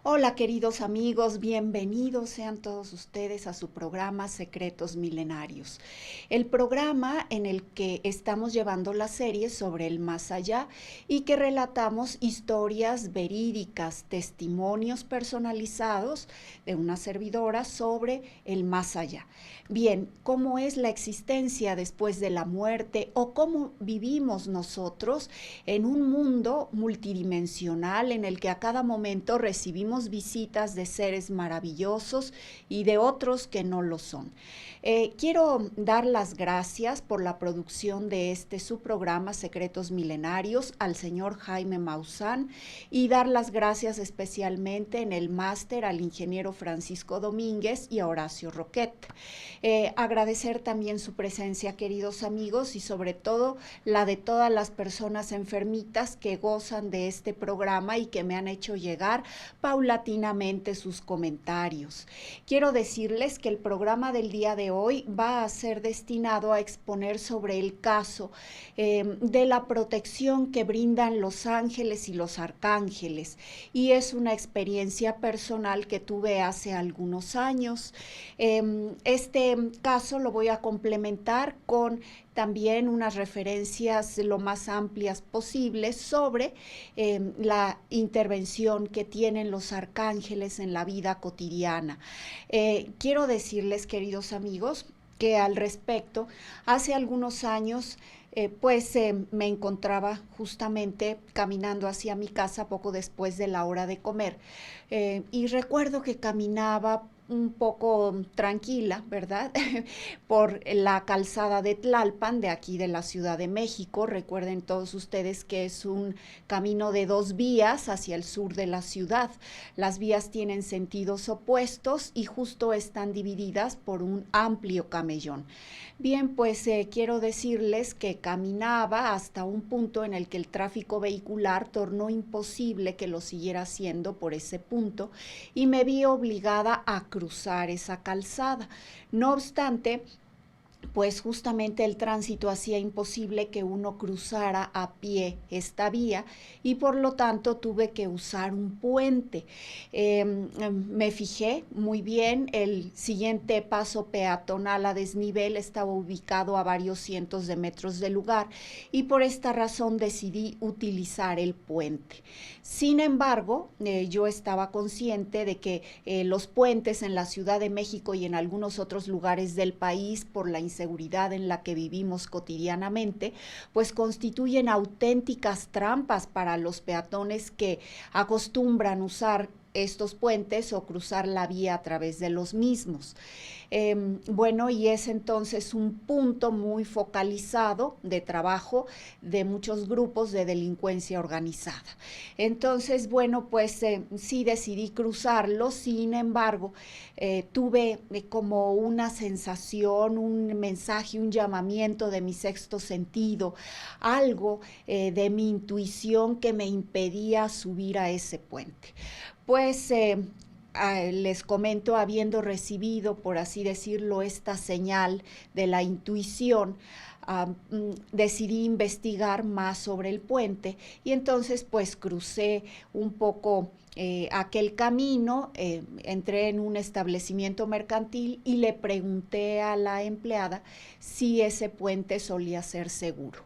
Hola queridos amigos, bienvenidos sean todos ustedes a su programa Secretos Milenarios. El programa en el que estamos llevando la serie sobre el más allá y que relatamos historias verídicas, testimonios personalizados de una servidora sobre el más allá. Bien, ¿cómo es la existencia después de la muerte o cómo vivimos nosotros en un mundo multidimensional en el que a cada momento recibimos visitas de seres maravillosos y de otros que no lo son? Quiero dar las gracias por la producción de su programa Secretos Milenarios al señor Jaime Maussan y dar las gracias especialmente en el máster al ingeniero Francisco Domínguez y a Horacio Roquet. Agradecer también su presencia, queridos amigos, y sobre todo la de todas las personas enfermitas que gozan de este programa y que me han hecho llegar paulatinamente sus comentarios. Quiero decirles que el programa del día de hoy va a ser destinado a exponer sobre el caso de la protección que brindan los ángeles y los arcángeles, y es una experiencia personal que tuve hace algunos años. Este caso lo voy a complementar con también unas referencias lo más amplias posibles sobre la intervención que tienen los arcángeles en la vida cotidiana. Quiero decirles, queridos amigos, que al respecto, hace algunos años me encontraba justamente caminando hacia mi casa poco después de la hora de comer, y recuerdo que caminaba un poco tranquila, ¿verdad? Por la calzada de Tlalpan, de aquí de la Ciudad de México. Recuerden todos ustedes que es un camino de dos vías hacia el sur de la ciudad. Las vías tienen sentidos opuestos y justo están divididas por un amplio camellón. Bien, pues quiero decirles que caminaba hasta un punto en el que el tráfico vehicular tornó imposible que lo siguiera haciendo por ese punto y me vi obligada a cruzar esa calzada. No obstante, pues justamente el tránsito hacía imposible que uno cruzara a pie esta vía y por lo tanto tuve que usar un puente. Me fijé muy bien, el siguiente paso peatonal a desnivel estaba ubicado a varios cientos de metros del lugar y por esta razón decidí utilizar el puente. Sin embargo, yo estaba consciente de que los puentes en la Ciudad de México y en algunos otros lugares del país, por la inseguridad en la que vivimos cotidianamente, pues constituyen auténticas trampas para los peatones que acostumbran usar estos puentes o cruzar la vía a través de los mismos. Bueno, y es entonces un punto muy focalizado de trabajo de muchos grupos de delincuencia organizada. Entonces, bueno, pues sí decidí cruzarlo. Sin embargo, tuve como una sensación, un mensaje, un llamamiento de mi sexto sentido, algo de mi intuición que me impedía subir a ese puente. Pues les comento, habiendo recibido, por así decirlo, esta señal de la intuición, decidí investigar más sobre el puente y entonces pues crucé un poco aquel camino, entré en un establecimiento mercantil y le pregunté a la empleada si ese puente solía ser seguro.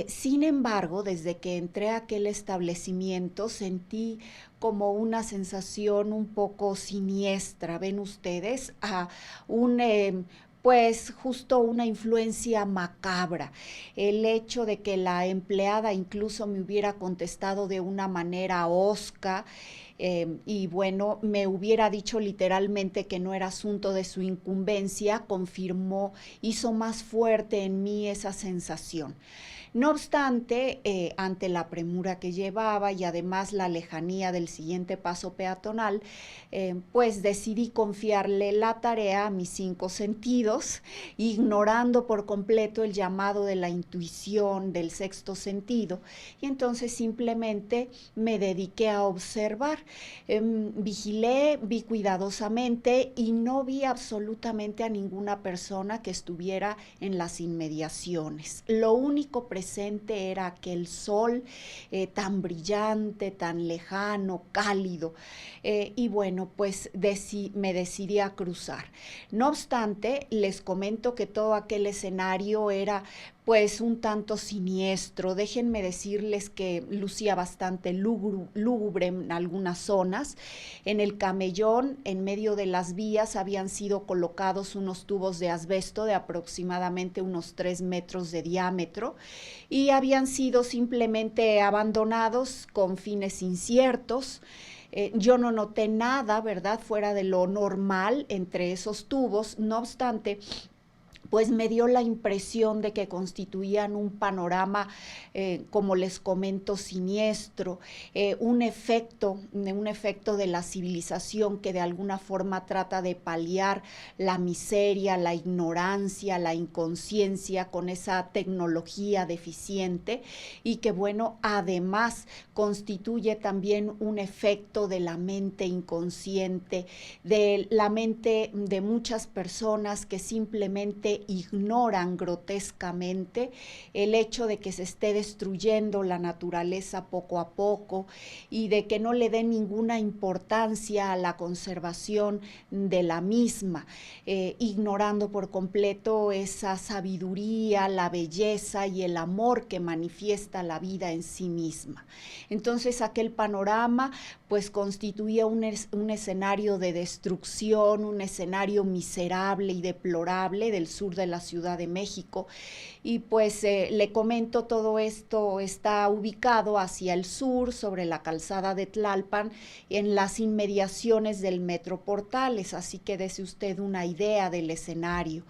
Sin embargo, desde que entré a aquel establecimiento sentí como una sensación un poco siniestra, ven ustedes, a un pues justo una influencia macabra. El hecho de que la empleada incluso me hubiera contestado de una manera hosca, y bueno, me hubiera dicho literalmente que no era asunto de su incumbencia, confirmó, hizo más fuerte en mí esa sensación. No obstante, ante la premura que llevaba y además la lejanía del siguiente paso peatonal, pues decidí confiarle la tarea a mis cinco sentidos, ignorando por completo el llamado de la intuición, del sexto sentido, y entonces simplemente me dediqué a observar. Vigilé, vi cuidadosamente y no vi absolutamente a ninguna persona que estuviera en las inmediaciones. Lo único presente presente era aquel sol tan brillante, tan lejano, cálido. Y bueno, pues me decidí a cruzar. No obstante, les comento que todo aquel escenario era pues un tanto siniestro. Déjenme decirles que lucía bastante lúgubre en algunas zonas. En el camellón, en medio de las vías, habían sido colocados unos tubos de asbesto de aproximadamente unos 3 metros de diámetro y habían sido simplemente abandonados con fines inciertos. Yo no noté nada, ¿verdad?, fuera de lo normal entre esos tubos. No obstante, pues me dio la impresión de que constituían un panorama, como les comento, siniestro, un efecto de la civilización que de alguna forma trata de paliar la miseria, la ignorancia, la inconsciencia con esa tecnología deficiente y que, bueno, además constituye también un efecto de la mente inconsciente, de la mente de muchas personas que simplemente ignoran grotescamente el hecho de que se esté destruyendo la naturaleza poco a poco y de que no le den ninguna importancia a la conservación de la misma, ignorando por completo esa sabiduría, la belleza y el amor que manifiesta la vida en sí misma. Entonces aquel panorama pues constituía un escenario de destrucción, un escenario miserable y deplorable del sur de la Ciudad de México. Y pues le comento, todo esto está ubicado hacia el sur, sobre la calzada de Tlalpan, en las inmediaciones del Metro Portales, así que dése usted una idea del escenario.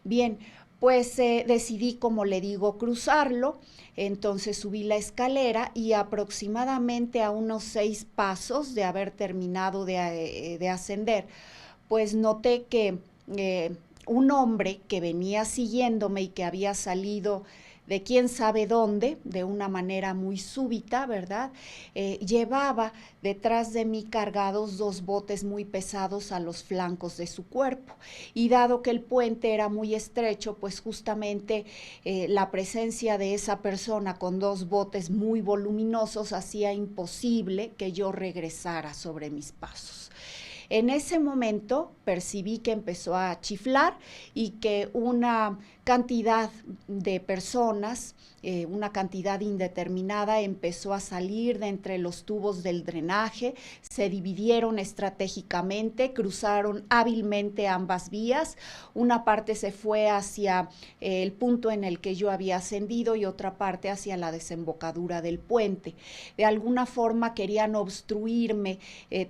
Bien, pues decidí, como le digo, cruzarlo. Entonces subí la escalera y aproximadamente a unos 6 pasos de haber terminado de ascender, pues noté que un hombre que venía siguiéndome y que había salido de quién sabe dónde, de una manera muy súbita, ¿verdad? Llevaba detrás de mí cargados 2 botes muy pesados a los flancos de su cuerpo. Y dado que el puente era muy estrecho, pues justamente la presencia de esa persona con 2 botes muy voluminosos hacía imposible que yo regresara sobre mis pasos. En ese momento percibí que empezó a chiflar y que una cantidad de personas, una cantidad indeterminada, empezó a salir de entre los tubos del drenaje, se dividieron estratégicamente, cruzaron hábilmente ambas vías. Una parte se fue hacia el punto en el que yo había ascendido y otra parte hacia la desembocadura del puente. De alguna forma querían obstruirme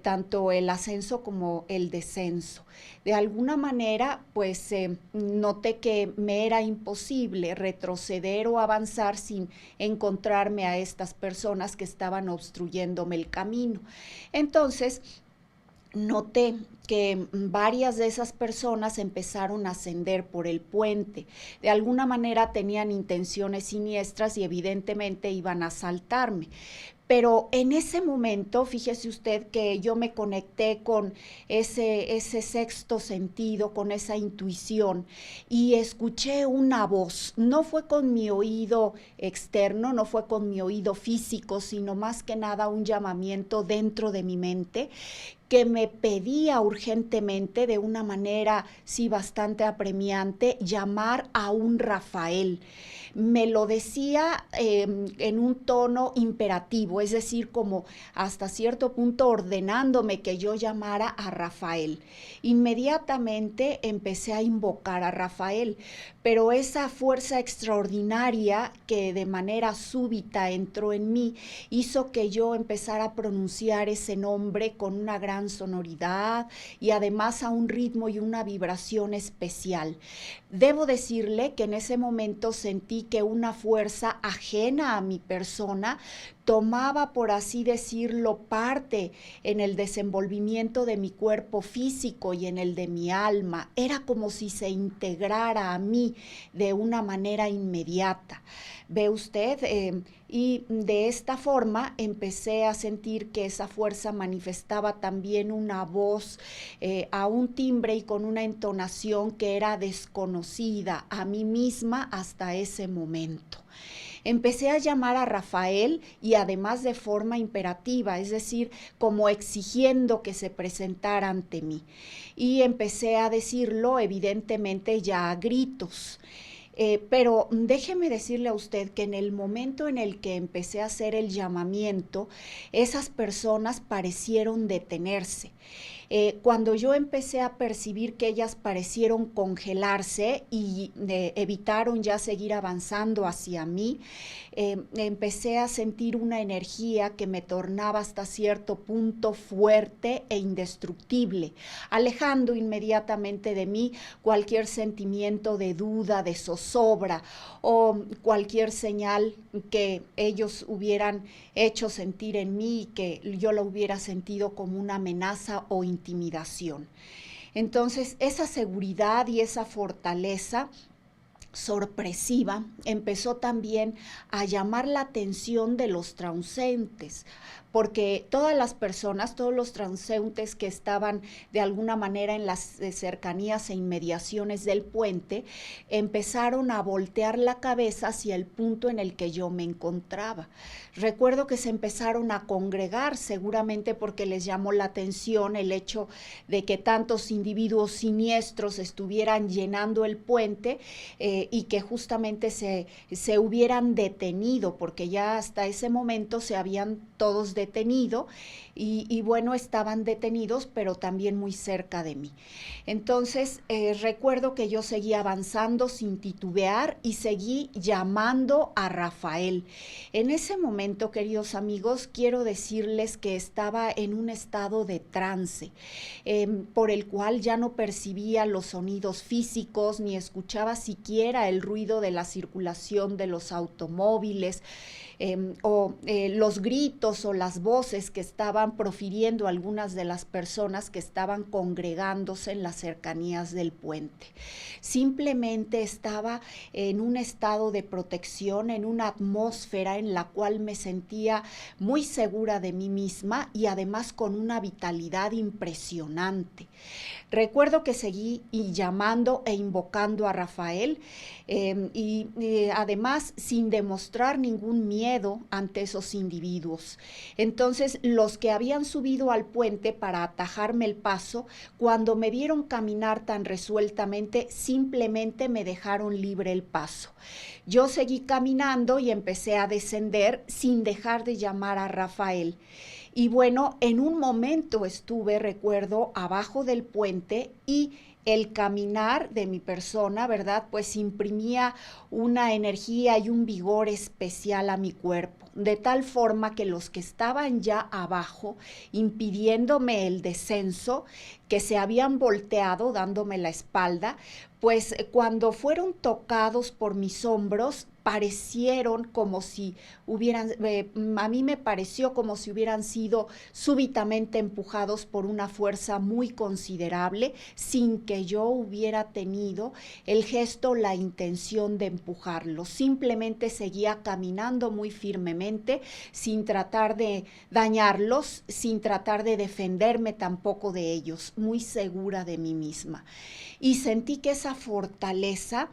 tanto el ascenso como el descenso. De alguna manera, pues noté que me era imposible retroceder o avanzar sin encontrarme a estas personas que estaban obstruyéndome el camino. Entonces, noté que varias de esas personas empezaron a ascender por el puente. De alguna manera tenían intenciones siniestras y evidentemente iban a asaltarme. Pero en ese momento, fíjese usted que yo me conecté con ese sexto sentido, con esa intuición, y escuché una voz. No fue con mi oído externo, no fue con mi oído físico, sino más que nada un llamamiento dentro de mi mente que me pedía urgentemente, de una manera sí bastante apremiante, llamar a un Rafael. Me lo decía en un tono imperativo, es decir, como hasta cierto punto ordenándome que yo llamara a Rafael. Inmediatamente empecé a invocar a Rafael, pero esa fuerza extraordinaria que de manera súbita entró en mí hizo que yo empezara a pronunciar ese nombre con una gran sonoridad y además a un ritmo y una vibración especial. Debo decirle que en ese momento sentí que una fuerza ajena a mi persona tomaba, por así decirlo, parte en el desenvolvimiento de mi cuerpo físico y en el de mi alma. Era como si se integrara a mí de una manera inmediata. ¿Ve usted? Y de esta forma empecé a sentir que esa fuerza manifestaba también una voz a un timbre y con una entonación que era desconocida a mí misma hasta ese momento. Empecé a llamar a Rafael y además de forma imperativa, es decir, como exigiendo que se presentara ante mí. Y empecé a decirlo evidentemente ya a gritos. Pero déjeme decirle a usted que en el momento en el que empecé a hacer el llamamiento, esas personas parecieron detenerse. Cuando yo empecé a percibir que ellas parecieron congelarse y evitaron ya seguir avanzando hacia mí, empecé a sentir una energía que me tornaba hasta cierto punto fuerte e indestructible, alejando inmediatamente de mí cualquier sentimiento de duda, de zozobra o cualquier señal que ellos hubieran hecho sentir en mí y que yo lo hubiera sentido como una amenaza o intimidación. Entonces, esa seguridad y esa fortaleza sorpresiva empezó también a llamar la atención de los transeúntes, porque todas las personas, todos los transeúntes que estaban de alguna manera en las cercanías e inmediaciones del puente, empezaron a voltear la cabeza hacia el punto en el que yo me encontraba. Recuerdo que se empezaron a congregar, seguramente porque les llamó la atención el hecho de que tantos individuos siniestros estuvieran llenando el puente, y que justamente se hubieran detenido, porque ya hasta ese momento se habían todos detenido y bueno, estaban detenidos, pero también muy cerca de mí. Entonces, recuerdo que yo seguí avanzando sin titubear y seguí llamando a Rafael. En ese momento, queridos amigos, quiero decirles que estaba en un estado de trance, por el cual ya no percibía los sonidos físicos ni escuchaba siquiera el ruido de la circulación de los automóviles, los gritos o las voces que estaban profiriendo algunas de las personas que estaban congregándose en las cercanías del puente. Simplemente estaba en un estado de protección, en una atmósfera en la cual me sentía muy segura de mí misma y además con una vitalidad impresionante. Recuerdo que seguí llamando e invocando a Rafael, y además sin demostrar ningún miedo ante esos individuos. Entonces, los que habían subido al puente para atajarme el paso, cuando me vieron caminar tan resueltamente, simplemente me dejaron libre el paso. Yo seguí caminando y empecé a descender sin dejar de llamar a Rafael. Y bueno, en un momento estuve, recuerdo, abajo del puente y el caminar de mi persona, ¿verdad? Pues imprimía una energía y un vigor especial a mi cuerpo, de tal forma que los que estaban ya abajo, impidiéndome el descenso, que se habían volteado dándome la espalda, pues cuando fueron tocados por mis hombros, parecieron como si hubieran, a mí me pareció como si hubieran sido súbitamente empujados por una fuerza muy considerable, sin que yo hubiera tenido el gesto, la intención de empujarlos. Simplemente seguía caminando muy firmemente, sin tratar de dañarlos, sin tratar de defenderme tampoco de ellos, muy segura de mí misma. Y sentí que esa fortaleza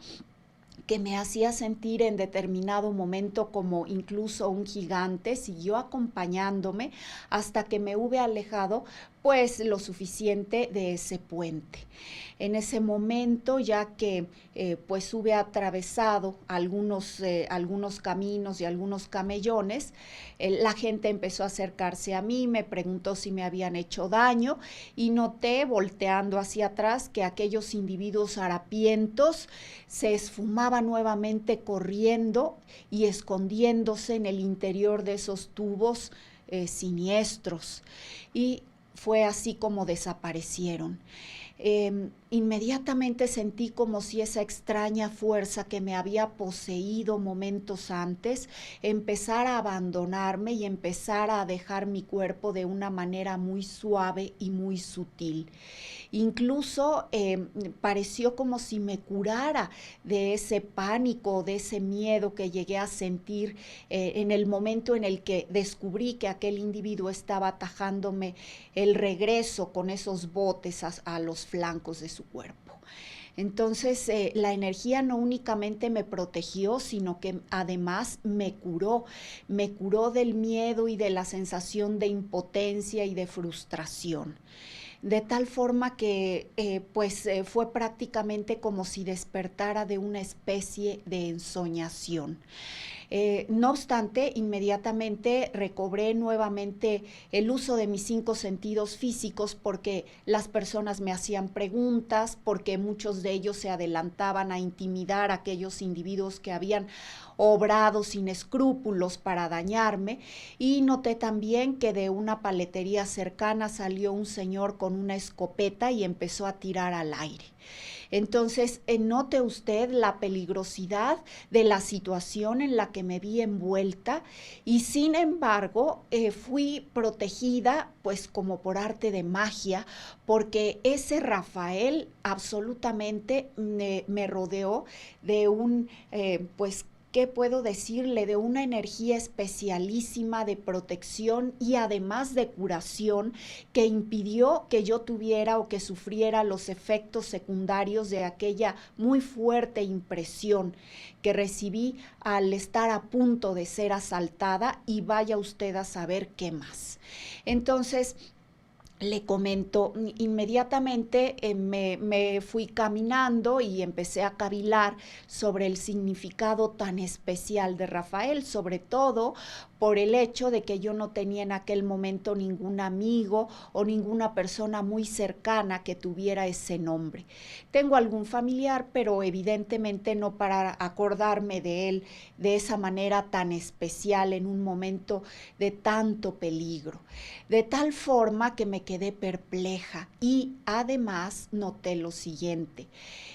que me hacía sentir en determinado momento como incluso un gigante, siguió acompañándome hasta que me hube alejado pues lo suficiente de ese puente. En ese momento, ya que pues hube atravesado algunos caminos y algunos camellones, la gente empezó a acercarse a mí, me preguntó si me habían hecho daño y noté, volteando hacia atrás, que aquellos individuos harapientos se esfumaban nuevamente corriendo y escondiéndose en el interior de esos tubos siniestros. Y fue así como desaparecieron. Inmediatamente sentí como si esa extraña fuerza que me había poseído momentos antes empezara a abandonarme y empezara a dejar mi cuerpo de una manera muy suave y muy sutil. Incluso pareció como si me curara de ese pánico, de ese miedo que llegué a sentir en el momento en el que descubrí que aquel individuo estaba atajándome el regreso con esos botes a los flancos de su cuerpo. Entonces, la energía no únicamente me protegió, sino que además me curó del miedo y de la sensación de impotencia y de frustración. De tal forma que fue prácticamente como si despertara de una especie de ensoñación. No obstante, inmediatamente recobré nuevamente el uso de mis 5 sentidos físicos porque las personas me hacían preguntas, porque muchos de ellos se adelantaban a intimidar a aquellos individuos que habían obrado sin escrúpulos para dañarme, y noté también que de una paletería cercana salió un señor con una escopeta y empezó a tirar al aire. Entonces, note usted la peligrosidad de la situación en la que me vi envuelta, y sin embargo fui protegida pues como por arte de magia, porque ese Rafael absolutamente me rodeó de un pues ¿qué puedo decirle? De una energía especialísima de protección y además de curación, que impidió que yo tuviera o que sufriera los efectos secundarios de aquella muy fuerte impresión que recibí al estar a punto de ser asaltada, y vaya usted a saber qué más. Entonces, le comento, inmediatamente me fui caminando y empecé a cavilar sobre el significado tan especial de Rafael, sobre todo por el hecho de que yo no tenía en aquel momento ningún amigo o ninguna persona muy cercana que tuviera ese nombre. Tengo algún familiar, pero evidentemente no para acordarme de él de esa manera tan especial en un momento de tanto peligro. De tal forma que me quedé perpleja, y además noté lo siguiente: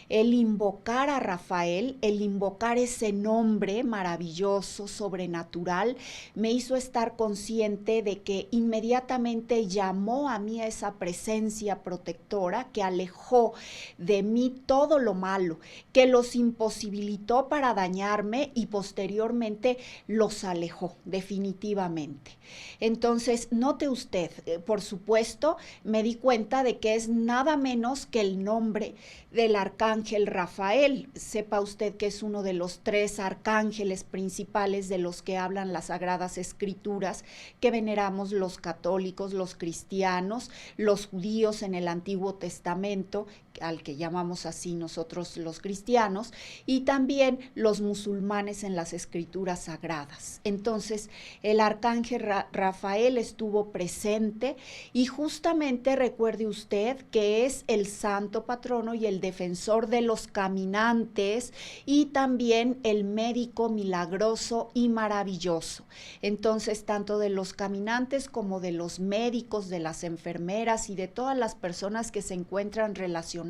el invocar a Rafael, el invocar ese nombre maravilloso, sobrenatural, me hizo estar consciente de que inmediatamente llamó a mí a esa presencia protectora que alejó de mí todo lo malo, que los imposibilitó para dañarme y posteriormente los alejó definitivamente. Entonces, note usted, por supuesto, me di cuenta de que es nada menos que el nombre del arcángel Rafael. Sepa usted que es uno de los 3 arcángeles principales de los que hablan las Sagradas Escrituras, que veneramos los católicos, los cristianos, los judíos en el Antiguo Testamento, al que llamamos así nosotros los cristianos, y también los musulmanes en las escrituras sagradas. Entonces, el arcángel Rafael estuvo presente, y justamente recuerde usted que es el santo patrono y el defensor de los caminantes, y también el médico milagroso y maravilloso. Entonces, tanto de los caminantes como de los médicos, de las enfermeras y de todas las personas que se encuentran relacionadas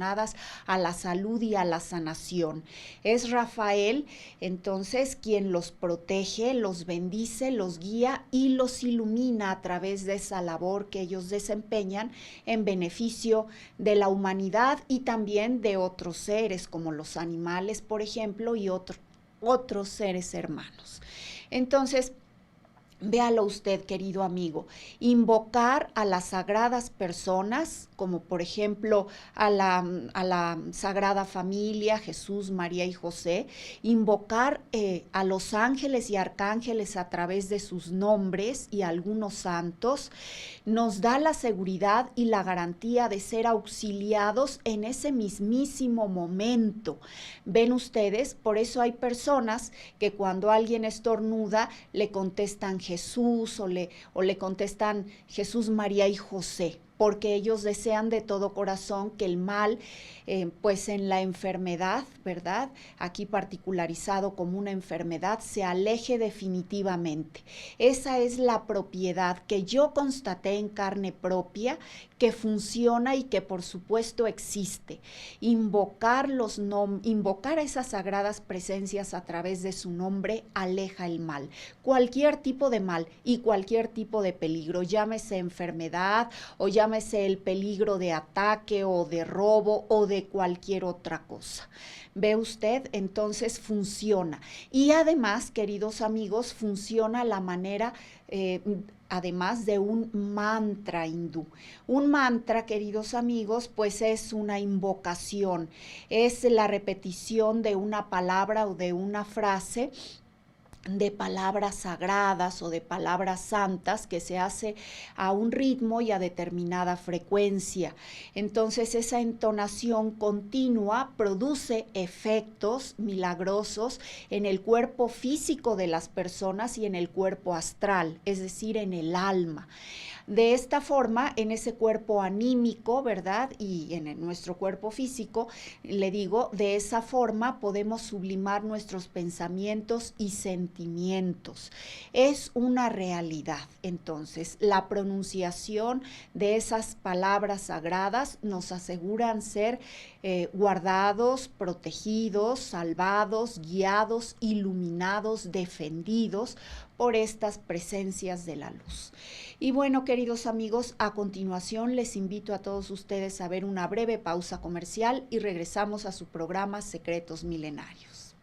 a la salud y a la sanación. Es Rafael, entonces, quien los protege, los bendice, los guía y los ilumina a través de esa labor que ellos desempeñan en beneficio de la humanidad y también de otros seres, como los animales, por ejemplo, y otros seres hermanos. Entonces, véalo usted, querido amigo, invocar a las sagradas personas, como por ejemplo a la Sagrada Familia, Jesús, María y José, invocar a los ángeles y arcángeles a través de sus nombres y algunos santos, nos da la seguridad y la garantía de ser auxiliados en ese mismísimo momento. Ven ustedes, por eso hay personas que cuando alguien estornuda le contestan Jesús o le contestan Jesús, María y José, porque ellos desean de todo corazón que el mal, pues en la enfermedad, ¿verdad? Aquí particularizado como una enfermedad, se aleje definitivamente. Esa es la propiedad que yo constaté en carne propia, que funciona y que por supuesto existe. Invocar a esas sagradas presencias a través de su nombre aleja el mal, cualquier tipo de mal y cualquier tipo de peligro, llámese enfermedad o llámese el peligro de ataque o de robo o de cualquier otra cosa. ¿Ve usted? Entonces funciona. Y además, queridos amigos, funciona la manera además de un mantra hindú. Un mantra, queridos amigos, pues es una invocación, es la repetición de una palabra o de una frase, de palabras sagradas o de palabras santas que se hace a un ritmo y a determinada frecuencia. Entonces esa entonación continua produce efectos milagrosos en el cuerpo físico de las personas y en el cuerpo astral, es decir, en el alma. De esta forma, en ese cuerpo anímico, ¿verdad? Y en nuestro cuerpo físico, le digo, de esa forma podemos sublimar nuestros pensamientos y sentimientos. Es una realidad. Entonces, la pronunciación de esas palabras sagradas nos aseguran ser guardados, protegidos, salvados, guiados, iluminados, defendidos por estas presencias de la luz. Y bueno, queridos amigos, a continuación les invito a todos ustedes a ver una breve pausa comercial y regresamos a su programa Secretos Milenarios.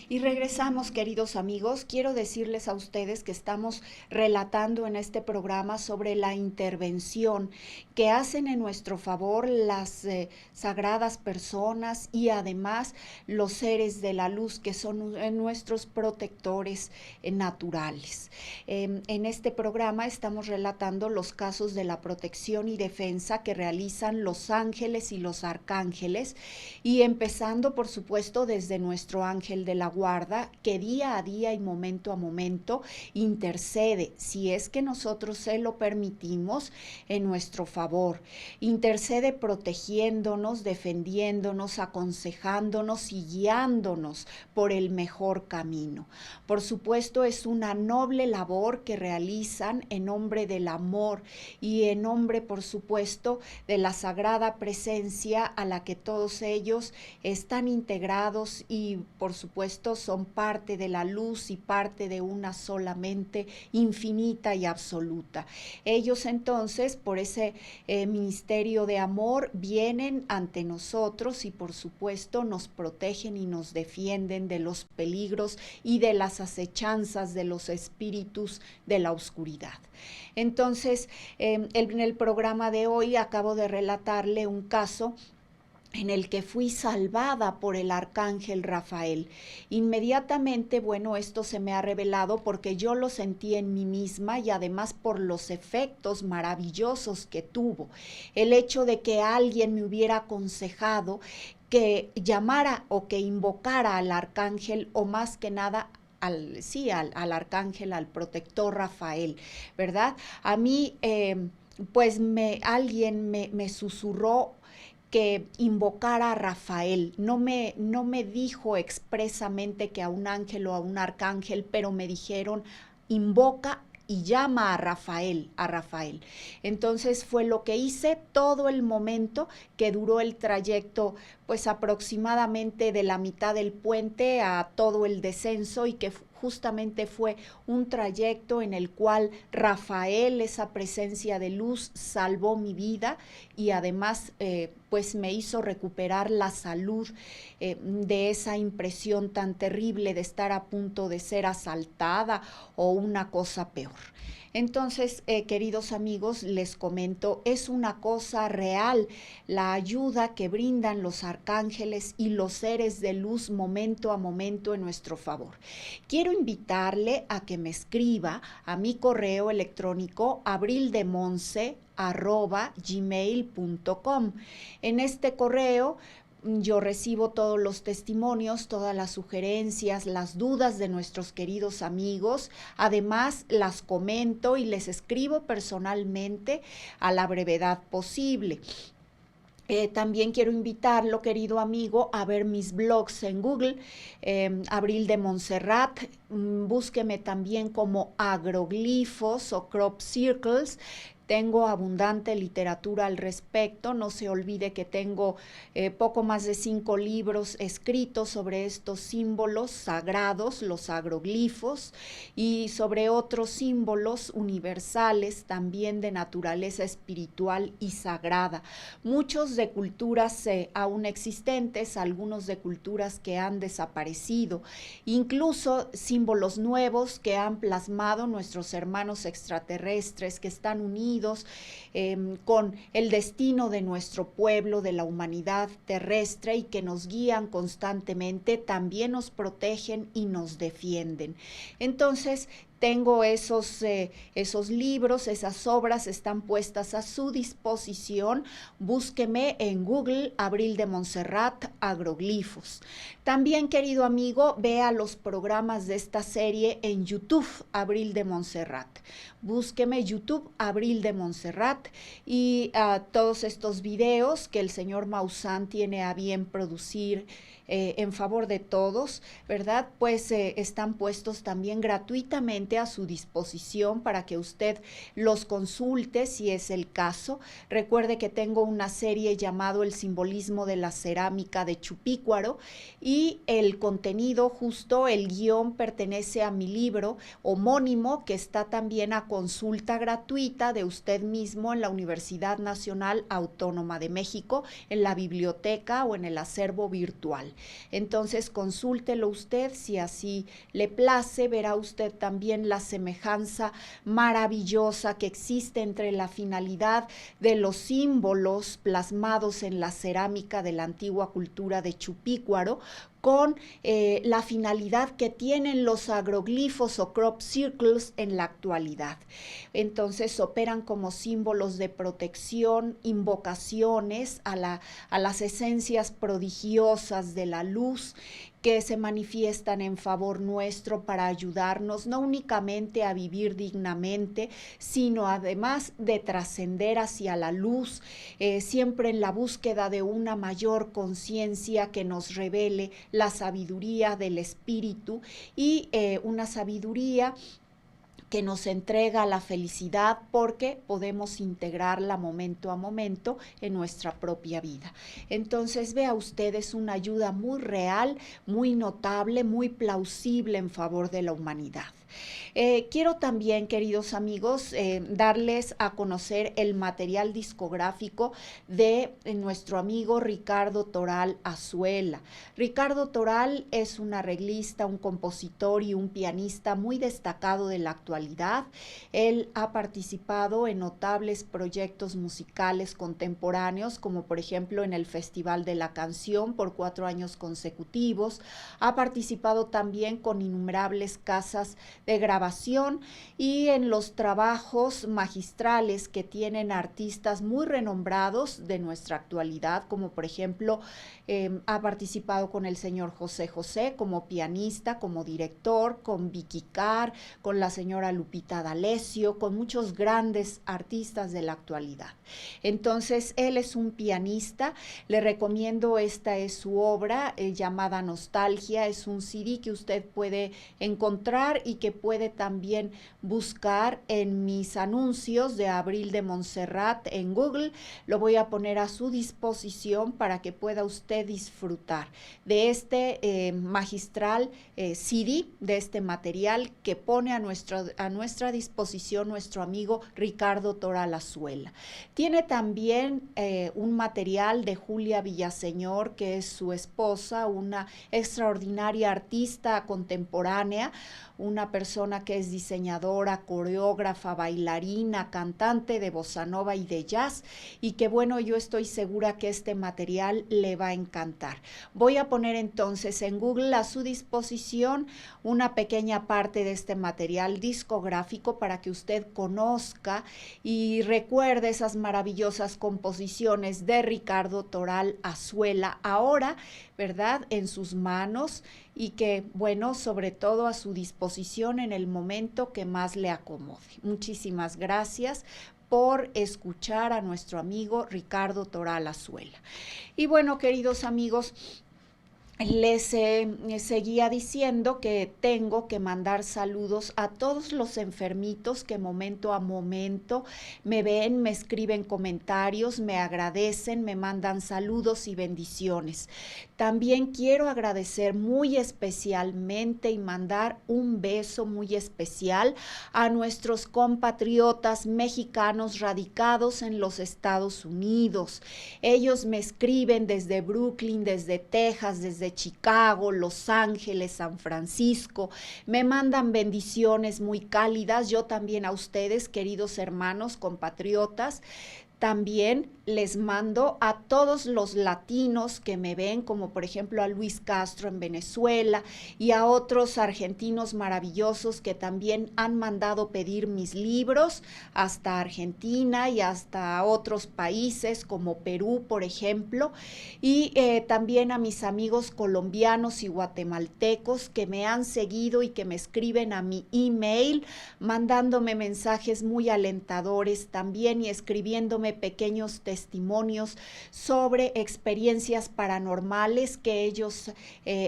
Y regresamos, queridos amigos. Quiero decirles a ustedes que estamos relatando en este programa sobre la intervención que hacen en nuestro favor las sagradas personas y además los seres de la luz que son nuestros protectores naturales. En este programa estamos relatando los casos de la protección y defensa que realizan los ángeles y los arcángeles, y empezando, por supuesto, desde nuestro ángel de la guarda, que día a día y momento a momento intercede, si es que nosotros se lo permitimos, en nuestro favor. Intercede protegiéndonos, defendiéndonos, aconsejándonos y guiándonos por el mejor camino. Por supuesto, es una noble labor que realizan en nombre del amor y en nombre, por supuesto, de la sagrada presencia a la que todos ellos están integrados y, por supuesto, son parte de la luz y parte de una sola mente infinita y absoluta. Ellos entonces, por ese ministerio de amor, vienen ante nosotros y, por supuesto, nos protegen y nos defienden de los peligros y de las acechanzas de los espíritus de la oscuridad. Entonces, en el programa de hoy acabo de relatarle un caso en el que fui salvada por el arcángel Rafael. Inmediatamente, bueno, esto se me ha revelado porque yo lo sentí en mí misma y además por los efectos maravillosos que tuvo. El hecho de que alguien me hubiera aconsejado que llamara o que invocara al arcángel, o más que nada al arcángel, al protector Rafael, ¿verdad? A mí, pues alguien me susurró que invocara a Rafael. No me dijo expresamente que a un ángel o a un arcángel, pero me dijeron, invoca y llama a Rafael, a Rafael. Entonces fue lo que hice todo el momento que duró el trayecto, pues aproximadamente de la mitad del puente a todo el descenso, y que justamente fue un trayecto en el cual Rafael, esa presencia de luz, salvó mi vida y además pues me hizo recuperar la salud de esa impresión tan terrible de estar a punto de ser asaltada o una cosa peor. Entonces, queridos amigos, les comento, es una cosa real la ayuda que brindan los arcángeles y los seres de luz momento a momento en nuestro favor. Quiero invitarle a que me escriba a mi correo electrónico abrildemonse@gmail.com. En este correo yo recibo todos los testimonios, todas las sugerencias, las dudas de nuestros queridos amigos. Además, las comento y les escribo personalmente a la brevedad posible. También quiero invitarlo, querido amigo, a ver mis blogs en Google, Abril de Montserrat, búsqueme también como agroglifos o crop circles. Tengo abundante literatura al respecto, no se olvide que tengo poco más de 5 libros escritos sobre estos símbolos sagrados, los agroglifos, y sobre otros símbolos universales también de naturaleza espiritual y sagrada. Muchos de culturas aún existentes, algunos de culturas que han desaparecido, incluso símbolos nuevos que han plasmado nuestros hermanos extraterrestres que están unidos con el destino de nuestro pueblo, de la humanidad terrestre, y que nos guían constantemente, también nos protegen y nos defienden. Entonces, tengo esos libros, esas obras están puestas a su disposición. Búsqueme en Google Abril de Montserrat Agroglifos. También, querido amigo, vea los programas de esta serie en YouTube Abril de Montserrat. Búsqueme YouTube Abril de Montserrat y todos estos videos que el señor Maussan tiene a bien producir en favor de todos, ¿verdad? Pues están puestos también gratuitamente a su disposición para que usted los consulte si es el caso. Recuerde que tengo una serie llamado El simbolismo de la cerámica de Chupícuaro, y el contenido, justo el guión, pertenece a mi libro homónimo, que está también a consulta gratuita de usted mismo en la Universidad Nacional Autónoma de México, en la biblioteca o en el acervo virtual. Entonces consúltelo usted si así le place. Verá usted también la semejanza maravillosa que existe entre la finalidad de los símbolos plasmados en la cerámica de la antigua cultura de Chupícuaro con la finalidad que tienen los agroglifos o crop circles en la actualidad. Entonces operan como símbolos de protección, invocaciones a las esencias prodigiosas de la luz que se manifiestan en favor nuestro para ayudarnos no únicamente a vivir dignamente, sino además de trascender hacia la luz, siempre en la búsqueda de una mayor conciencia que nos revele la sabiduría del espíritu, y una sabiduría que nos entrega la felicidad, porque podemos integrarla momento a momento en nuestra propia vida. Entonces, vea usted, es una ayuda muy real, muy notable, muy plausible en favor de la humanidad. Quiero también, queridos amigos, darles a conocer el material discográfico de nuestro amigo Ricardo Toral Azuela. Ricardo Toral es un arreglista, un compositor y un pianista muy destacado de la actualidad. Él ha participado en notables proyectos musicales contemporáneos, como por ejemplo en el Festival de la Canción por 4 años consecutivos. Ha participado también con innumerables casas de grabación y en los trabajos magistrales que tienen artistas muy renombrados de nuestra actualidad, como por ejemplo ha participado con el señor José José como pianista, como director, con Vicky Carr, con la señora Lupita D'Alessio, con muchos grandes artistas de la actualidad. Entonces, él es un pianista. Le recomiendo, esta es su obra llamada Nostalgia. Es un CD que usted puede encontrar y que puede también buscar en mis anuncios de Abril de Montserrat en Google. Lo voy a poner a su disposición para que pueda usted disfrutar de este magistral CD, de este material que pone a nuestra disposición nuestro amigo Ricardo Toral Azuela. Tiene también un material de Julia Villaseñor, que es su esposa, una extraordinaria artista contemporánea, una persona que es diseñadora, coreógrafa, bailarina, cantante de bossa nova y de jazz, y que bueno, yo estoy segura que este material le va a encantar. Voy a poner entonces en Google a su disposición una pequeña parte de este material discográfico para que usted conozca y recuerde esas maravillosas composiciones de Ricardo Toral Azuela, ahora, ¿verdad?, en sus manos, y que, bueno, sobre todo a su disposición en el momento que más le acomode. Muchísimas gracias por escuchar a nuestro amigo Ricardo Toral Azuela. Y bueno, queridos amigos, les seguía diciendo que tengo que mandar saludos a todos los enfermitos que momento a momento me ven, me escriben comentarios, me agradecen, me mandan saludos y bendiciones. También quiero agradecer muy especialmente y mandar un beso muy especial a nuestros compatriotas mexicanos radicados en los Estados Unidos. Ellos me escriben desde Brooklyn, desde Texas, desde Chicago, Los Ángeles, San Francisco, me mandan bendiciones muy cálidas. Yo también a ustedes, queridos hermanos, compatriotas, también les mando a todos los latinos que me ven, como por ejemplo a Luis Castro en Venezuela y a otros argentinos maravillosos que también han mandado pedir mis libros hasta Argentina y hasta otros países como Perú, por ejemplo, y también a mis amigos colombianos y guatemaltecos que me han seguido y que me escriben a mi email mandándome mensajes muy alentadores también y escribiéndome pequeños testimonios sobre experiencias paranormales que ellos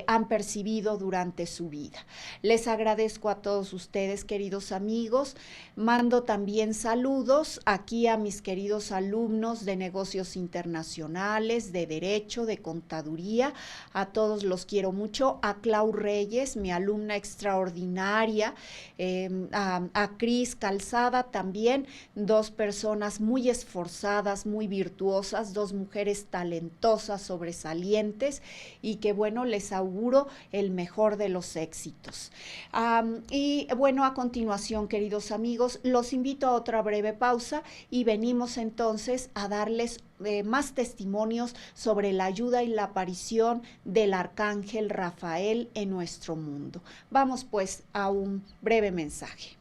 han percibido durante su vida. Les agradezco a todos ustedes, queridos amigos. Mando también saludos aquí a mis queridos alumnos de negocios internacionales, de derecho, de contaduría. A todos los quiero mucho. A Clau Reyes, mi alumna extraordinaria, a Cris Calzada también, dos personas muy esforzadas, muy virtuosas, dos mujeres talentosas, sobresalientes, y que bueno, les auguro el mejor de los éxitos. Y bueno, a continuación, queridos amigos, los invito a otra breve pausa y venimos entonces a darles más testimonios sobre la ayuda y la aparición del arcángel Rafael en nuestro mundo. Vamos pues a un breve mensaje.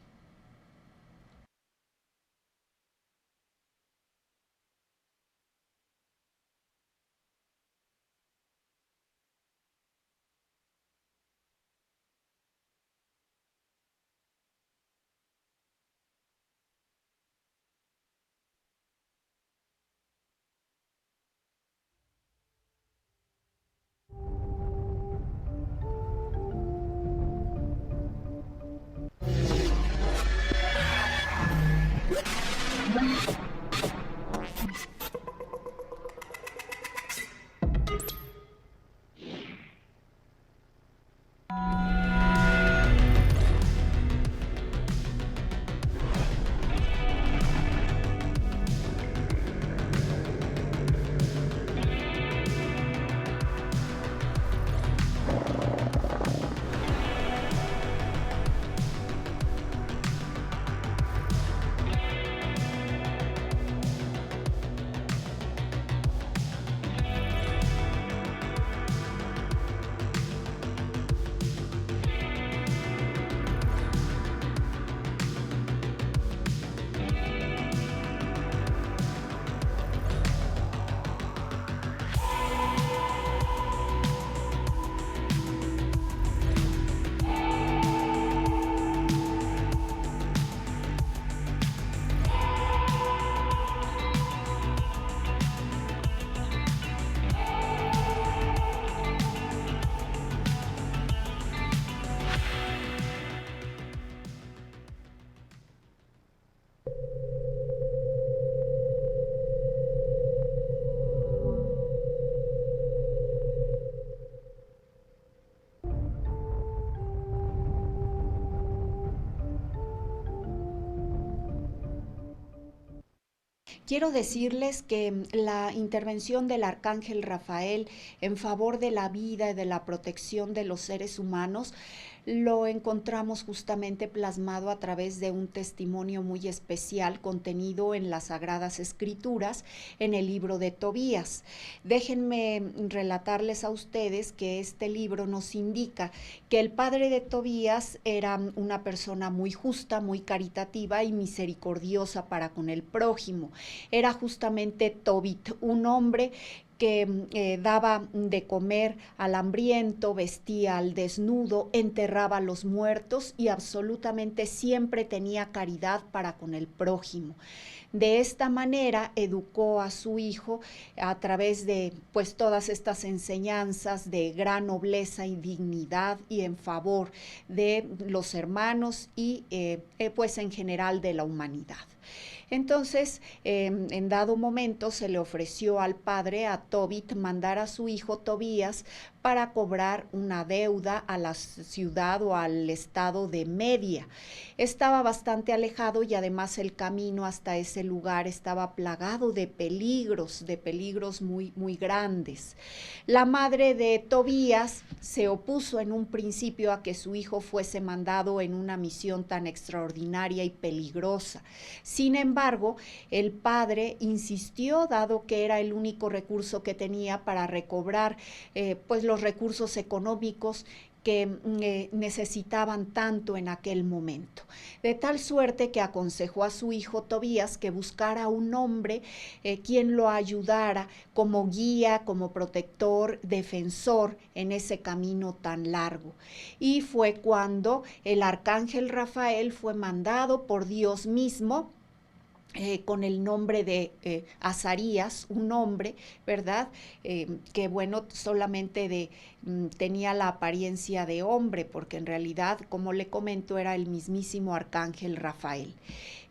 quiero decirles que la intervención del arcángel Rafael en favor de la vida y de la protección de los seres humanos lo encontramos justamente plasmado a través de un testimonio muy especial contenido en las Sagradas Escrituras, en el libro de Tobías. Déjenme relatarles a ustedes que este libro nos indica que el padre de Tobías era una persona muy justa, muy caritativa y misericordiosa para con el prójimo. Era justamente Tobit, un hombre que daba de comer al hambriento, vestía al desnudo, enterraba a los muertos y absolutamente siempre tenía caridad para con el prójimo. De esta manera educó a su hijo a través de pues todas estas enseñanzas de gran nobleza y dignidad y en favor de los hermanos y pues en general de la humanidad. Entonces, en dado momento se le ofreció al padre, a Tobit, mandar a su hijo Tobías para cobrar una deuda a la ciudad o al estado de Media. Estaba bastante alejado y además el camino hasta ese lugar estaba plagado de peligros muy, muy grandes. La madre de Tobías se opuso en un principio a que su hijo fuese mandado en una misión tan extraordinaria y peligrosa. Sin embargo, el padre insistió, dado que era el único recurso que tenía para recobrar pues los recursos económicos que necesitaban tanto en aquel momento. De tal suerte que aconsejó a su hijo Tobías que buscara un hombre quien lo ayudara como guía, como protector, defensor en ese camino tan largo. Y fue cuando el arcángel Rafael fue mandado por Dios mismo con el nombre de Azarías, un hombre, ¿verdad? Que bueno, solamente tenía la apariencia de hombre, porque en realidad, como le comento, era el mismísimo arcángel Rafael.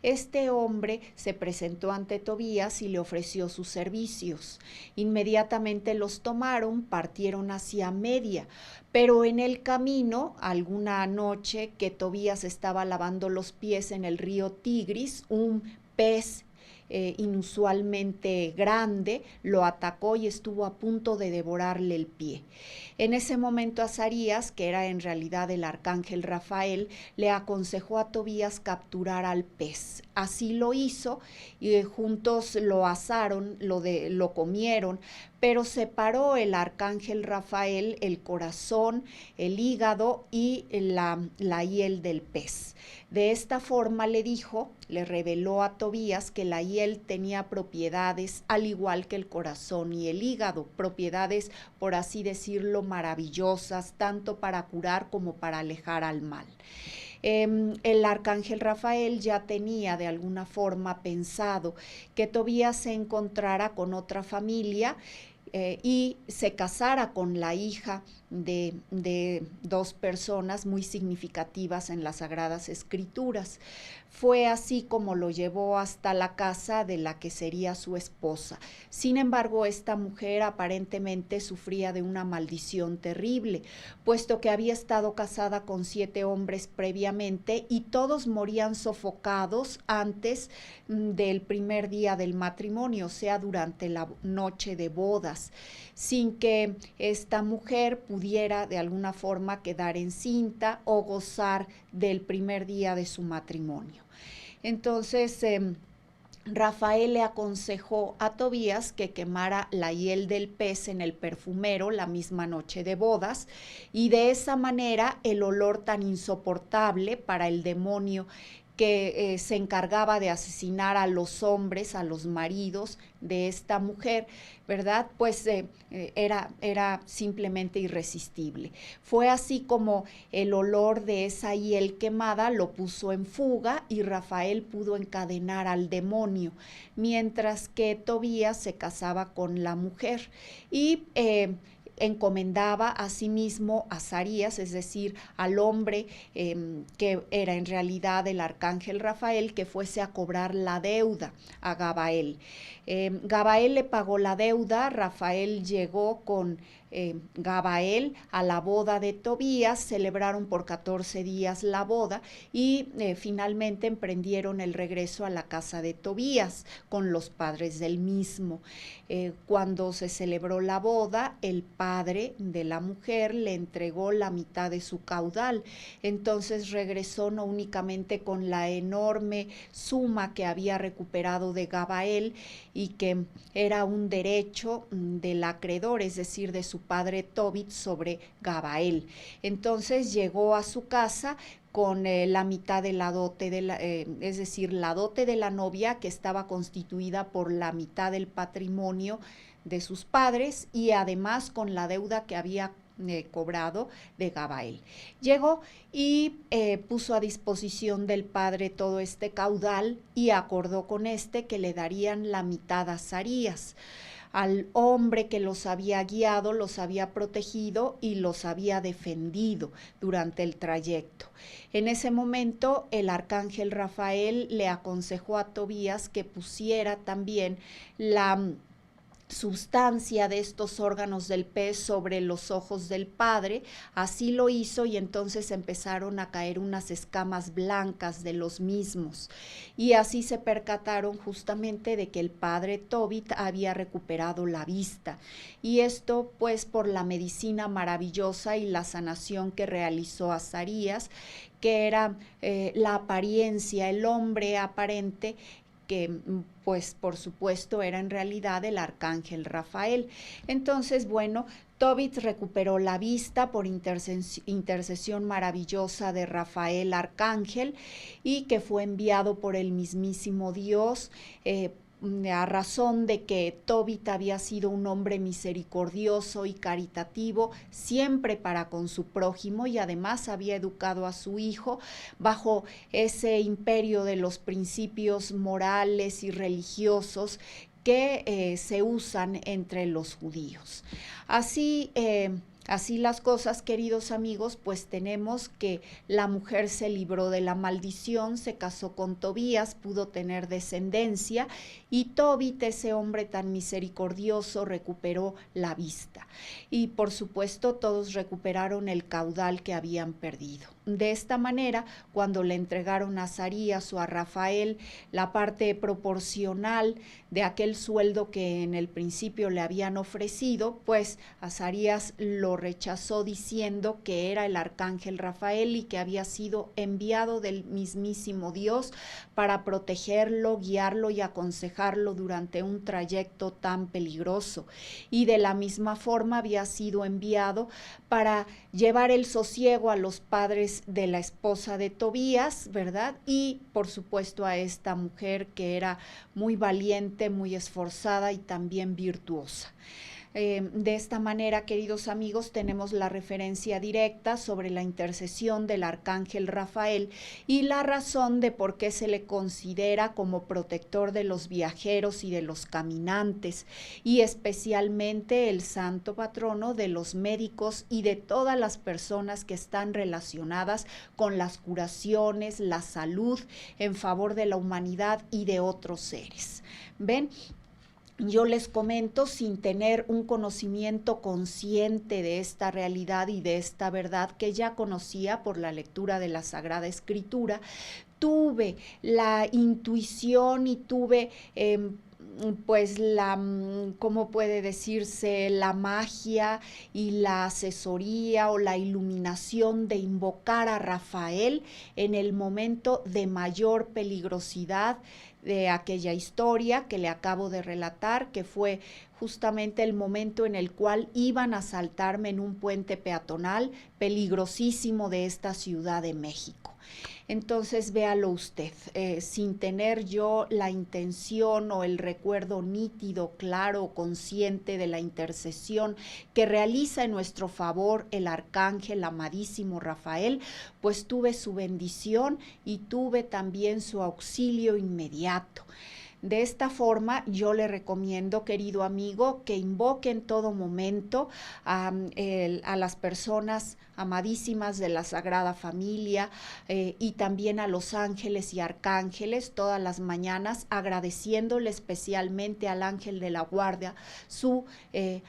Este hombre se presentó ante Tobías y le ofreció sus servicios. Inmediatamente los tomaron, partieron hacia Media, pero en el camino, alguna noche que Tobías estaba lavando los pies en el río Tigris, un pez inusualmente grande lo atacó y estuvo a punto de devorarle el pie. En ese momento Azarías, que era en realidad el arcángel Rafael, le aconsejó a Tobías capturar al pez. Así lo hizo y juntos lo asaron, lo comieron, pero separó el arcángel Rafael el corazón, el hígado y la hiel del pez. De esta forma le reveló a Tobías que la hiel tenía propiedades al igual que el corazón y el hígado, propiedades, por así decirlo, maravillosas, tanto para curar como para alejar al mal. El arcángel Rafael ya tenía de alguna forma pensado que Tobías se encontrara con otra familia y se casara con la hija de dos personas muy significativas en las Sagradas Escrituras. Fue así como lo llevó hasta la casa de la que sería su esposa. Sin embargo, esta mujer aparentemente sufría de una maldición terrible, puesto que había estado casada con 7 hombres previamente y todos morían sofocados antes del primer día del matrimonio, o sea, durante la noche de bodas, sin que esta mujer pudiera de alguna forma quedar encinta o gozar del primer día de su matrimonio. Entonces, Rafael le aconsejó a Tobías que quemara la hiel del pez en el perfumero la misma noche de bodas, y de esa manera el olor tan insoportable para el demonio que se encargaba de asesinar a los hombres, a los maridos de esta mujer, ¿verdad? Pues era simplemente irresistible. Fue así como el olor de esa hiel quemada lo puso en fuga y Rafael pudo encadenar al demonio, mientras que Tobías se casaba con la mujer y encomendaba a sí mismo a Azarías, es decir, al hombre que era en realidad el arcángel Rafael, que fuese a cobrar la deuda a Gabael. Gabael le pagó la deuda, Rafael llegó con Gabael a la boda de Tobías, celebraron por 14 días la boda y finalmente emprendieron el regreso a la casa de Tobías con los padres del mismo. Cuando se celebró la boda, el padre de la mujer le entregó la mitad de su caudal, entonces regresó no únicamente con la enorme suma que había recuperado de Gabael y que era un derecho del acreedor, es decir, de su padre Tobit sobre Gabael. Entonces llegó a su casa con la mitad de la dote, es decir, la dote de la novia, que estaba constituida por la mitad del patrimonio de sus padres y además con la deuda que había cobrado de Gabael. Llegó y puso a disposición del padre todo este caudal y acordó con este que le darían la mitad a Azarías, al hombre que los había guiado, los había protegido y los había defendido durante el trayecto. En ese momento el arcángel Rafael le aconsejó a Tobías que pusiera también la sustancia de estos órganos del pez sobre los ojos del padre. Así lo hizo y entonces empezaron a caer unas escamas blancas de los mismos y así se percataron justamente de que el padre Tobit había recuperado la vista, y esto pues por la medicina maravillosa y la sanación que realizó Azarías, que era la apariencia, el hombre aparente, que pues por supuesto era en realidad el arcángel Rafael. Entonces, bueno, Tobit recuperó la vista por intercesión maravillosa de Rafael Arcángel, y que fue enviado por el mismísimo Dios, a razón de que Tobit había sido un hombre misericordioso y caritativo siempre para con su prójimo, y además había educado a su hijo bajo ese imperio de los principios morales y religiosos que se usan entre los judíos. Así las cosas, queridos amigos, pues tenemos que la mujer se libró de la maldición, se casó con Tobías, pudo tener descendencia, y Tobit, ese hombre tan misericordioso, recuperó la vista. Y por supuesto todos recuperaron el caudal que habían perdido. De esta manera, cuando le entregaron a Azarías o a Rafael la parte proporcional de aquel sueldo que en el principio le habían ofrecido, pues Azarías lo rechazó diciendo que era el arcángel Rafael y que había sido enviado del mismísimo Dios para protegerlo, guiarlo y aconsejarlo durante un trayecto tan peligroso. Y de la misma forma había sido enviado para llevar el sosiego a los padres de la esposa de Tobías, ¿verdad? Y por supuesto a esta mujer que era muy valiente, muy esforzada y también virtuosa. De esta manera, queridos amigos, tenemos la referencia directa sobre la intercesión del arcángel Rafael y la razón de por qué se le considera como protector de los viajeros y de los caminantes, y especialmente el santo patrono de los médicos y de todas las personas que están relacionadas con las curaciones, la salud en favor de la humanidad y de otros seres. ¿Ven? Yo les comento, sin tener un conocimiento consciente de esta realidad y de esta verdad que ya conocía por la lectura de la Sagrada Escritura, tuve la intuición y tuve pues ¿cómo puede decirse? La magia y la asesoría o la iluminación de invocar a Rafael en el momento de mayor peligrosidad de aquella historia que le acabo de relatar, que fue justamente el momento en el cual iban a asaltarme en un puente peatonal peligrosísimo de esta Ciudad de México. Entonces véalo usted, sin tener yo la intención o el recuerdo nítido, claro, consciente de la intercesión que realiza en nuestro favor el arcángel amadísimo Rafael, pues tuve su bendición y tuve también su auxilio inmediato. De esta forma, yo le recomiendo, querido amigo, que invoque en todo momento a las personas amadísimas de la Sagrada Familia, y también a los ángeles y arcángeles todas las mañanas, agradeciéndole especialmente al ángel de la guardia su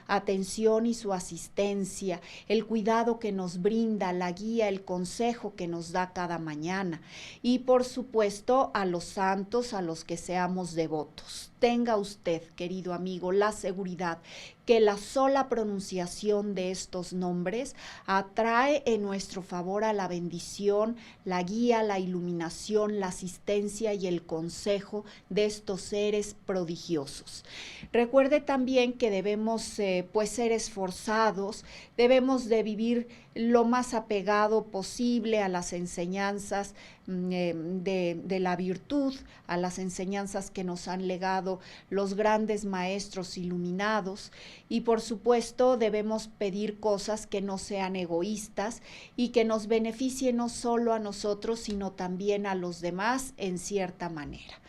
atención y su asistencia, el cuidado que nos brinda, la guía, el consejo que nos da cada mañana, y por supuesto a los santos a los que seamos devotos. Tenga usted, querido amigo, la seguridad que la sola pronunciación de estos nombres atrae en nuestro favor a la bendición, la guía, la iluminación, la asistencia y el consejo de estos seres prodigiosos. Recuerde también que debemos pues ser esforzados, debemos de vivir lo más apegado posible a las enseñanzas de la virtud, a las enseñanzas que nos han legado los grandes maestros iluminados, y por supuesto debemos pedir cosas que no sean egoístas y que nos beneficien no solo a nosotros, sino también a los demás en cierta manera.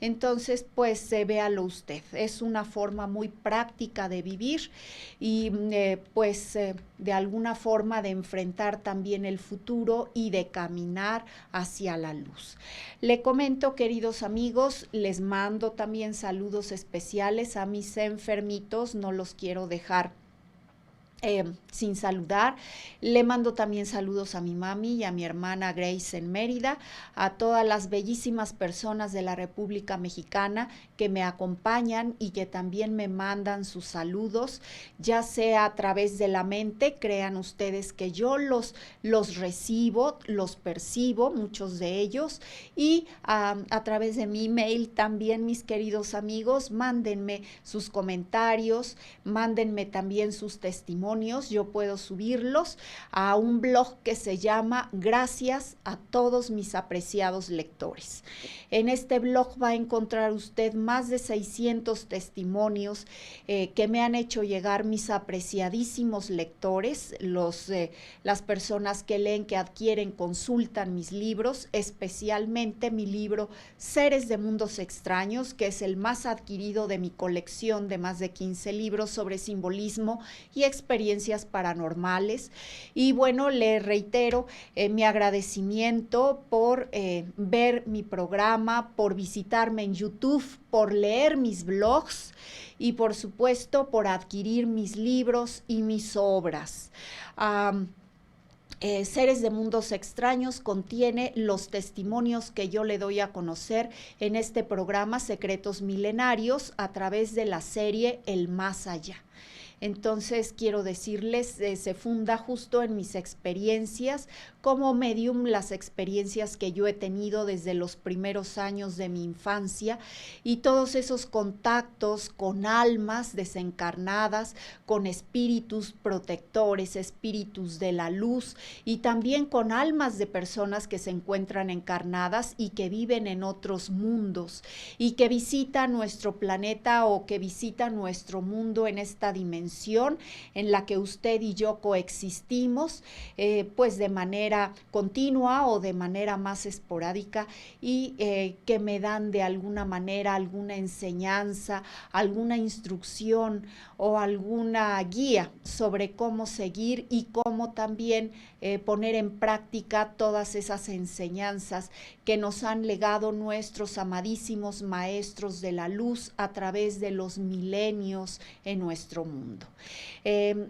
Entonces, pues véalo usted, es una forma muy práctica de vivir y de alguna forma de enfrentar también el futuro y de caminar hacia la luz. Le comento, queridos amigos, les mando también saludos especiales a mis enfermitos, no los quiero dejar sin saludar. Le mando también saludos a mi mami y a mi hermana Grace en Mérida, a todas las bellísimas personas de la República Mexicana que me acompañan y que también me mandan sus saludos, ya sea a través de la mente. Crean ustedes que yo los recibo, los percibo, muchos de ellos, y a través de mi email también, mis queridos amigos, mándenme sus comentarios, mándenme también sus testimonios. Yo puedo subirlos a un blog que se llama Gracias a todos mis apreciados lectores. En este blog va a encontrar usted más de 600 testimonios que me han hecho llegar mis apreciadísimos lectores, las personas que leen, que adquieren, consultan mis libros, especialmente mi libro Seres de Mundos Extraños, que es el más adquirido de mi colección de más de 15 libros sobre simbolismo y experiencias paranormales. Y bueno, le reitero mi agradecimiento por ver mi programa, por visitarme en YouTube, por leer mis blogs y por supuesto por adquirir mis libros y mis obras. Seres de Mundos Extraños contiene los testimonios que yo le doy a conocer en este programa Secretos Milenarios a través de la serie El Más Allá. Entonces, quiero decirles, se funda justo en mis experiencias como medium, las experiencias que yo he tenido desde los primeros años de mi infancia y todos esos contactos con almas desencarnadas, con espíritus protectores, espíritus de la luz y también con almas de personas que se encuentran encarnadas y que viven en otros mundos y que visitan nuestro planeta o que visitan nuestro mundo en esta dimensión en la que usted y yo coexistimos, pues de manera continua o de manera más esporádica y que me dan de alguna manera alguna enseñanza, alguna instrucción o alguna guía sobre cómo seguir y cómo también poner en práctica todas esas enseñanzas que nos han legado nuestros amadísimos maestros de la luz a través de los milenios en nuestro mundo.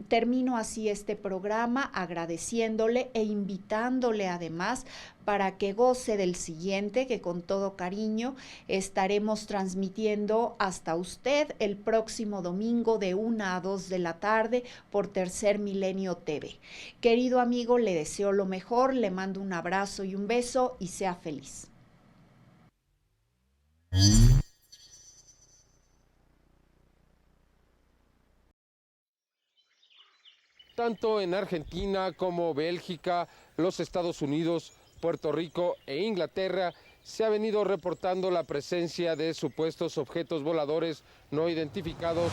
Termino así este programa agradeciéndole e invitándole además para que goce del siguiente, que con todo cariño estaremos transmitiendo hasta usted el próximo domingo de 1 a 2 de la tarde por Tercer Milenio TV. Querido amigo, le deseo lo mejor, le mando un abrazo y un beso y sea feliz. Tanto en Argentina como Bélgica, los Estados Unidos, Puerto Rico e Inglaterra se ha venido reportando la presencia de supuestos objetos voladores no identificados.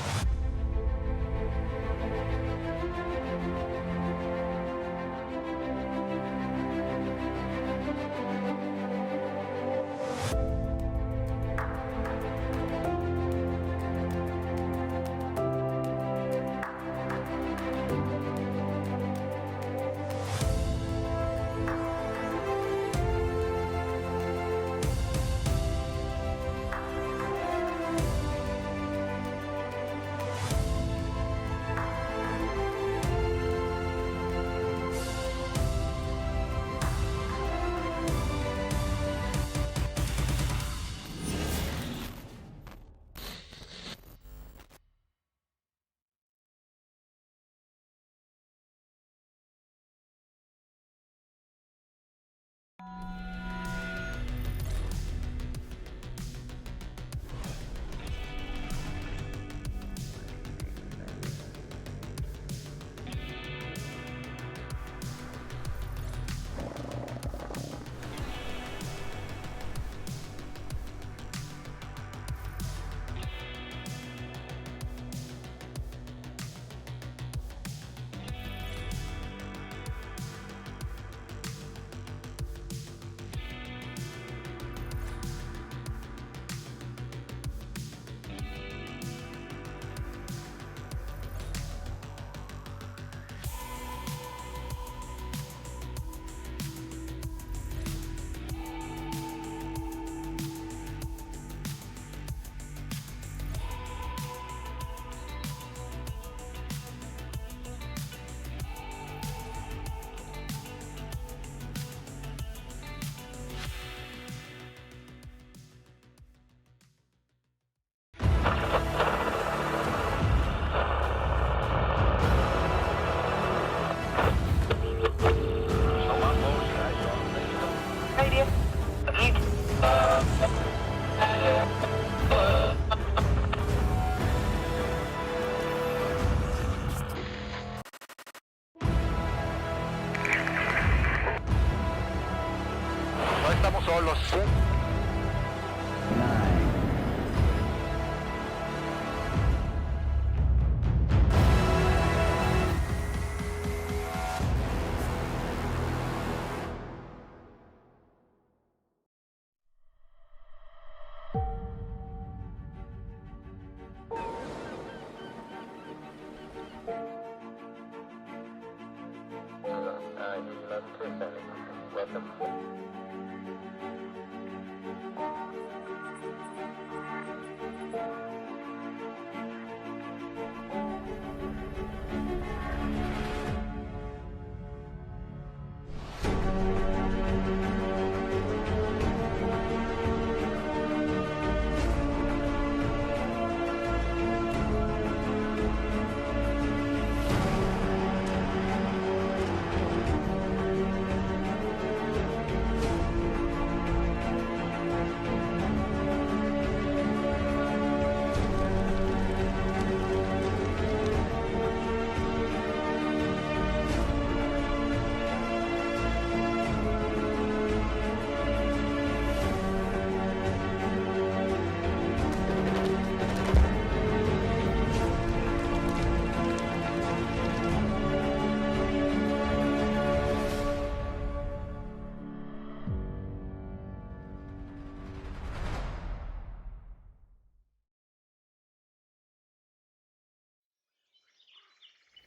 solos. 9.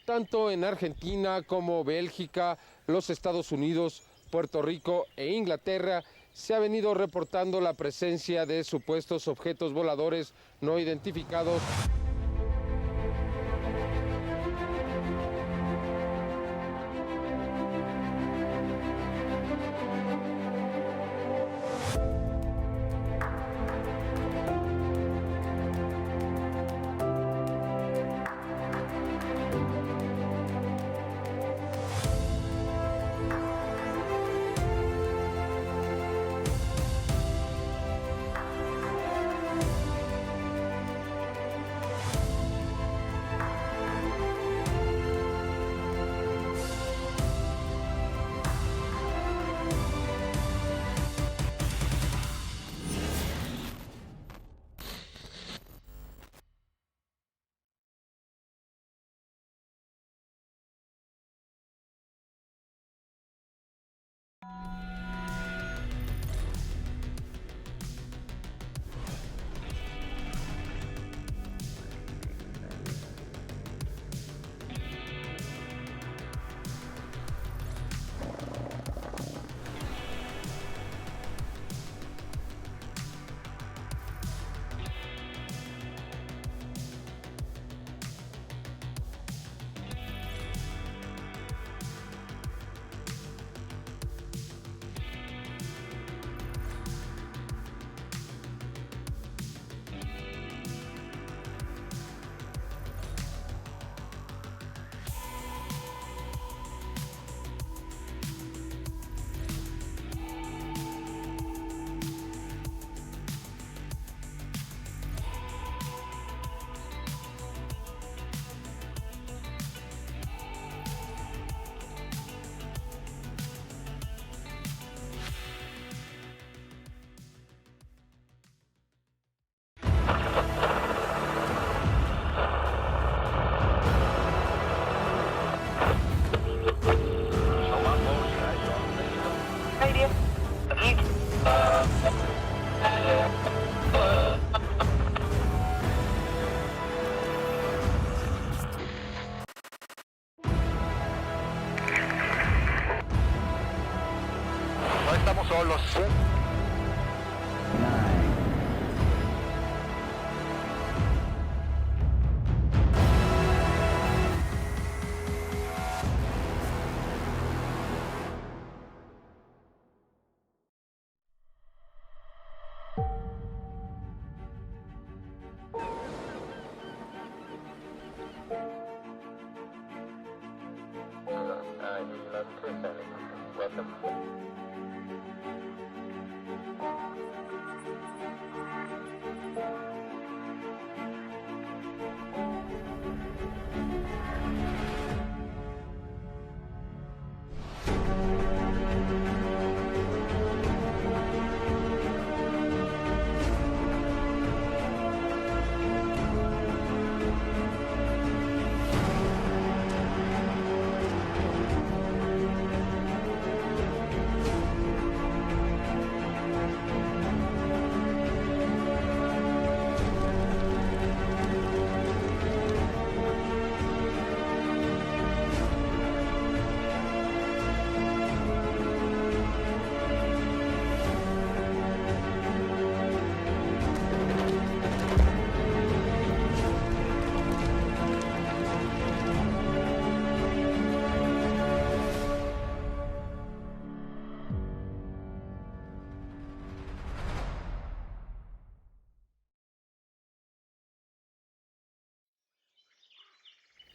Tanto en Argentina como Bélgica, los Estados Unidos, Puerto Rico e Inglaterra se ha venido reportando la presencia de supuestos objetos voladores no identificados. No estamos solos. 9.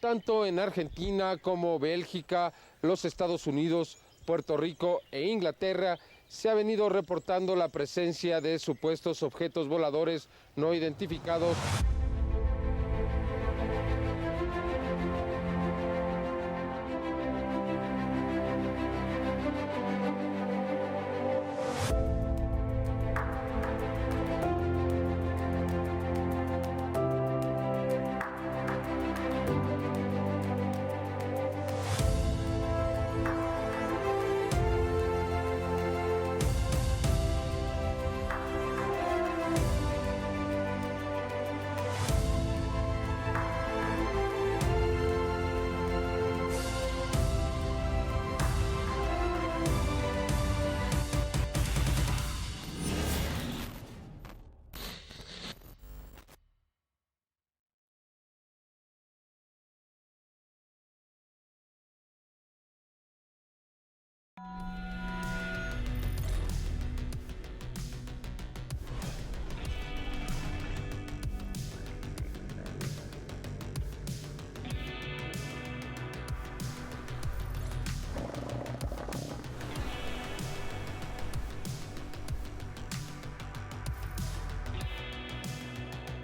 tanto en Argentina como Bélgica, los Estados Unidos, Puerto Rico e Inglaterra, se ha venido reportando la presencia de supuestos objetos voladores no identificados.